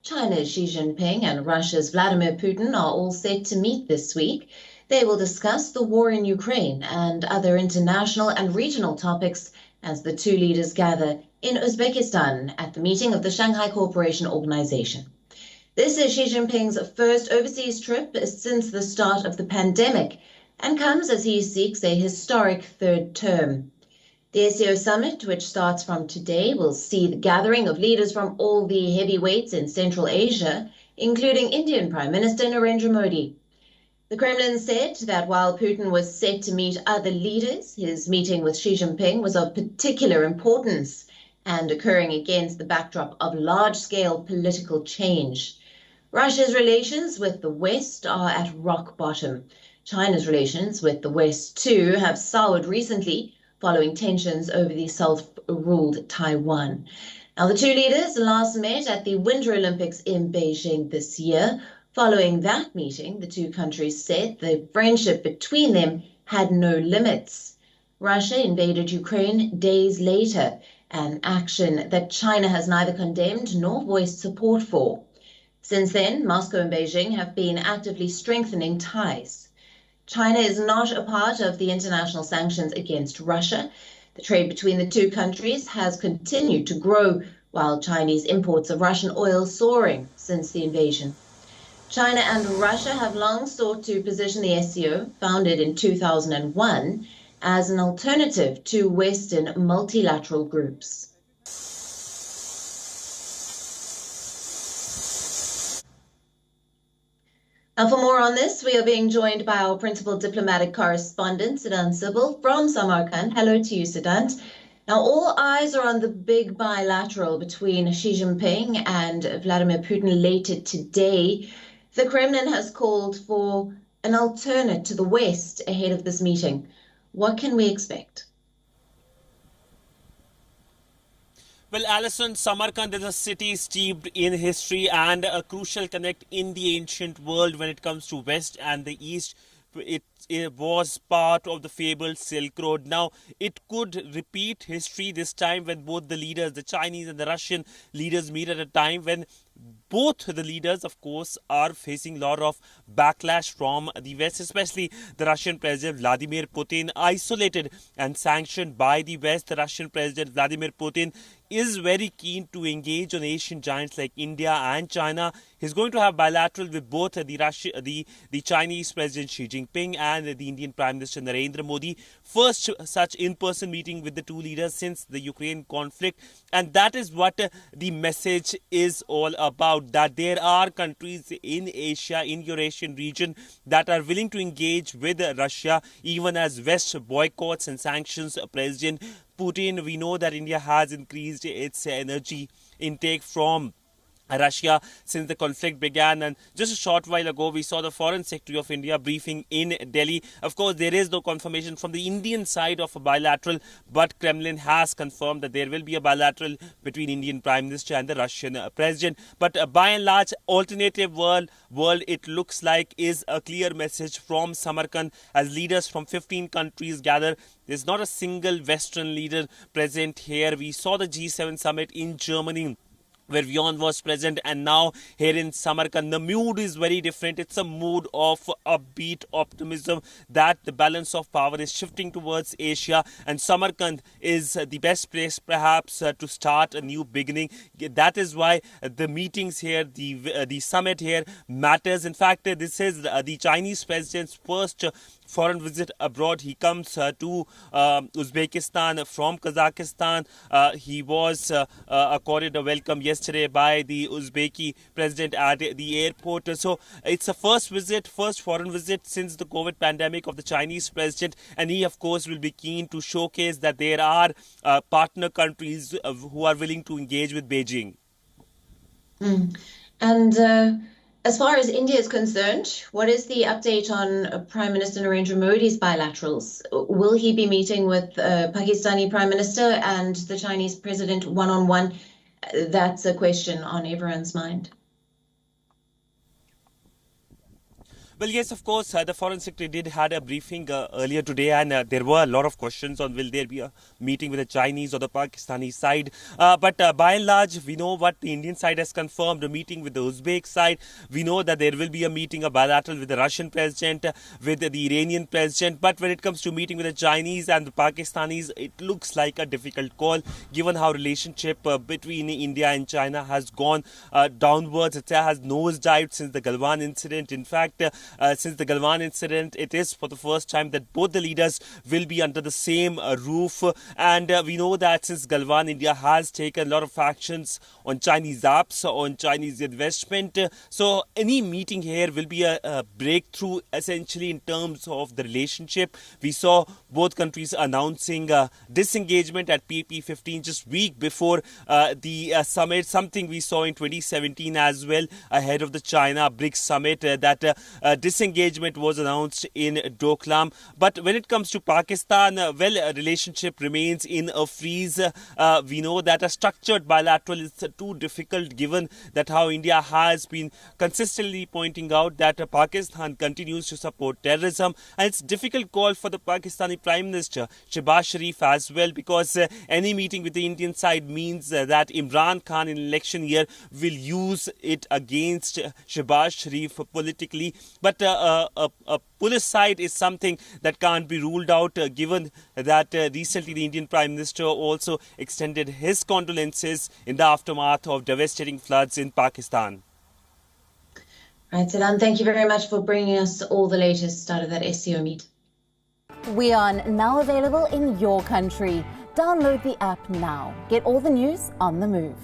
China's Xi Jinping and Russia's Vladimir Putin are all set to meet this week. They will discuss the war in Ukraine and other international and regional topics as the two leaders gather in Uzbekistan at the meeting of the Shanghai Corporation Organization. This is Xi Jinping's first overseas trip since the start of the pandemic and comes as he seeks a historic third term. The SCO summit, which starts from today, will see the gathering of leaders from all the heavyweights in Central Asia, including Indian Prime Minister Narendra Modi. The Kremlin said that while Putin was set to meet other leaders, his meeting with Xi Jinping was of particular importance and occurring against the backdrop of large-scale political change. Russia's relations with the West are at rock bottom. China's relations with the West, too, have soured recently, following tensions over the self-ruled Taiwan. Now, the two leaders last met at the Winter Olympics in Beijing this year. Following that meeting, the two countries said the friendship between them had no limits. Russia invaded Ukraine days later, an action that China has neither condemned nor voiced support for. Since then, Moscow and Beijing have been actively strengthening ties. China is not a part of the international sanctions against Russia. The trade between the two countries has continued to grow, while Chinese imports of Russian oil soaring since the invasion. China and Russia have long sought to position the SCO, founded in 2001, as an alternative to Western multilateral groups. Now, for more on this, we are being joined by our principal diplomatic correspondent, Siddhant Sibbal from Samarkand. Hello to you, Siddhant. Now, all eyes are on the big bilateral between Xi Jinping and Vladimir Putin later today. The Kremlin has called for an alternate to the West ahead of this meeting. What can we expect? Well, Alison, Samarkand is a city steeped in history and a crucial connect in the ancient world when it comes to West and the East. It was part of the fabled Silk Road. Now, it could repeat history this time when both the leaders, the Chinese and the Russian leaders, meet at a time when both the leaders, of course, are facing a lot of backlash from the West, especially the Russian President Vladimir Putin, isolated and sanctioned by the West. The Russian President Vladimir Putin is very keen to engage on Asian giants like India and China. He's going to have bilateral with both the Chinese President Xi Jinping and the Indian Prime Minister Narendra Modi. First such in-person meeting with the two leaders since the Ukraine conflict. And that is what the message is all about, that there are countries in Asia, in Eurasian region, that are willing to engage with Russia, even as West boycotts and sanctions President Putin. We know that India has increased its energy intake from Russia since the conflict began, and just a short while ago we saw the Foreign Secretary of India briefing in Delhi. Of course, there is no confirmation from the Indian side of a bilateral, but Kremlin has confirmed that there will be a bilateral between Indian Prime Minister and the Russian President. But by and large, alternative world it looks like is a clear message from Samarkand as leaders from 15 countries gather. There's not a single Western leader present here. We saw the G7 summit in Germany, where WION was present, and now here in Samarkand, the mood is very different. It's a mood of upbeat optimism that the balance of power is shifting towards Asia, and Samarkand is the best place perhaps to start a new beginning. That is why the meetings here, the summit here matters. In fact, this is the Chinese president's first foreign visit abroad. He comes to Uzbekistan from Kazakhstan. He was accorded a welcome yesterday by the Uzbeki president at the airport. So it's a first foreign visit since the COVID pandemic of the Chinese president, and he of course will be keen to showcase that there are partner countries who are willing to engage with Beijing. And as far as India is concerned, what is the update on Prime Minister Narendra Modi's bilaterals? Will he be meeting with Pakistani Prime Minister and the Chinese President one-on-one? That's a question on everyone's mind. Well, yes, of course, the Foreign Secretary did had a briefing earlier today, and there were a lot of questions on will there be a meeting with the Chinese or the Pakistani side. But by and large, we know what the Indian side has confirmed, a meeting with the Uzbek side. We know that there will be a meeting, a bilateral with the Russian president, with the Iranian president. But when it comes to meeting with the Chinese and the Pakistanis, it looks like a difficult call, given how relationship between India and China has gone downwards. It has nosedived since the Galwan incident. In fact, since the Galwan incident, it is for the first time that both the leaders will be under the same roof. And we know that since Galwan, India has taken a lot of actions on Chinese apps, on Chinese investment. So any meeting here will be a breakthrough essentially in terms of the relationship. We saw both countries announcing disengagement at PP15 just week before the summit, something we saw in 2017 as well ahead of the China BRICS summit, that disengagement was announced in Doklam. But when it comes to Pakistan, well, a relationship remains in a freeze. We know that a structured bilateral is too difficult, given that how India has been consistently pointing out that Pakistan continues to support terrorism, and it's a difficult call for the Pakistani Prime Minister Shehbaz Sharif as well, because any meeting with the Indian side means that Imran Khan in election year will use it against Shehbaz Sharif politically. But a police side is something that can't be ruled out, given that recently the Indian Prime Minister also extended his condolences in the aftermath of devastating floods in Pakistan. Right, Siddhant, thank you very much for bringing us all the latest out of that SCO meet. WION, now available in your country. Download the app now. Get all the news on the move.